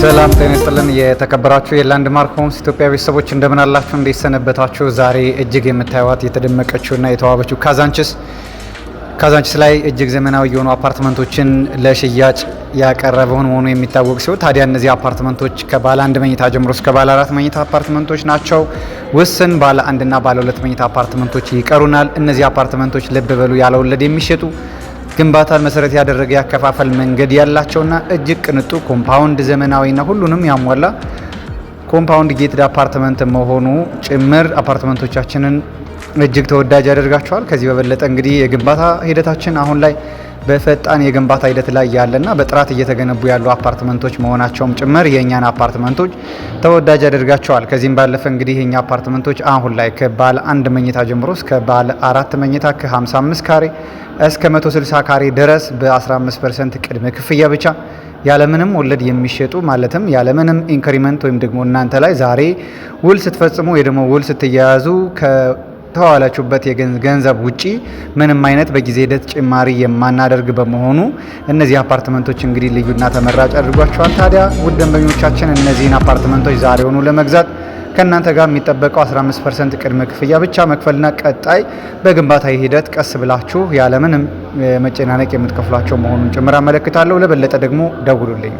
ሰላም ጤና ይስጥልን። የተከበራችሁ የላንድማርክ ሆምስ ኢትዮጵያ ቤተሰቦች እንደምን አላችሁ? እንዴት ሰነበታችሁ? ዛሬ እጅግ የምታዩት የተደመቀችውና የተዋበችው ካዛንቺስ ላይ እጅግ ዘመናዊ የሆኑ አፓርትመንቶችን ለሽያጭ ያቀረበውን መሆኑ የሚታወቅ ሲሆን ታዲያ እነዚህ አፓርትመንቶች ከባለ 1 መኝታ ጀምሮ እስከ ባለ 4 መኝታ አፓርትመንቶች ናቸው። ውስን ባለ 1 እና ባለ 2 መኝታ አፓርትመንቶች ይቀሩናል። እነዚህ አፓርትመንቶች ልብ በሉ ያለ ወለድ የሚሸጡ ግንባታን መሰረት ያደረገ ያከፋፈል መንገድ ያላቸውና እጅግ ቅንጡ ኮምፓውንድ ዘመናዊና ሁሉንም ያሟላ ኮምፓውንድ ጌትድ አፓርትመንት መሆኑ ጭምር አፓርትመንቶቻችንን እጅግ ተወዳጅ ያደርጋቸዋል። ከዚህ በበለጠ እንግዲህ የግንባታ ሂደታችን አሁን ላይ በፈጣን የግንባታ ሂደት ላይ ያለና በጥራት እየተገነቡ ያሉ አፓርትመንቶች መሆናቸውም ጭምር የኛን አፓርትመንቶች ተወዳጅ ያደርጋቸዋል። ከዚህም ባለፈ እንግዲህ የኛ አፓርትመንቶች አሁን ላይ ከባለ 1 መኝታ ጀምሮ እስከ ባለ 4 መኝታ ከ55 ካሬ እስከ 160 ካሬ ድረስ በ15% ቅድመ ክፍያ ብቻ ያለምንም ወለድ የሚሸጡ ማለትም ያለምንም ኢንክሪመንት ወይም ደግሞ እናንተ ላይ ዛሬ ውል ስትፈጽሙ ወይ ደግሞ ውል ስትያያዙ ከተዋላችሁበት የገንዘብ ውጪ ምንም አይነት በጊዜ ሂደት ጭማሪ የማናደርግ በመሆኑ እነዚህ አፓርትመንቶች እንግዲህ ልዩና ተመራጭ አድርጓቸዋል። ታዲያ ውድ ደንበኞቻችን እነዚህን አፓርትመንቶች ዛሬውኑ ለመግዛት ከእናንተ ጋር የሚጠበቀው 15% ቅድመ ክፍያ ብቻ መክፈልና ቀጣይ በግንባታ ሂደት ቀስ ብላችሁ ያለምንም መጨናነቅ የምትከፍሏቸው መሆኑን ጭምር አመለክታለሁ። ለበለጠ ደግሞ ደውሉልኝ።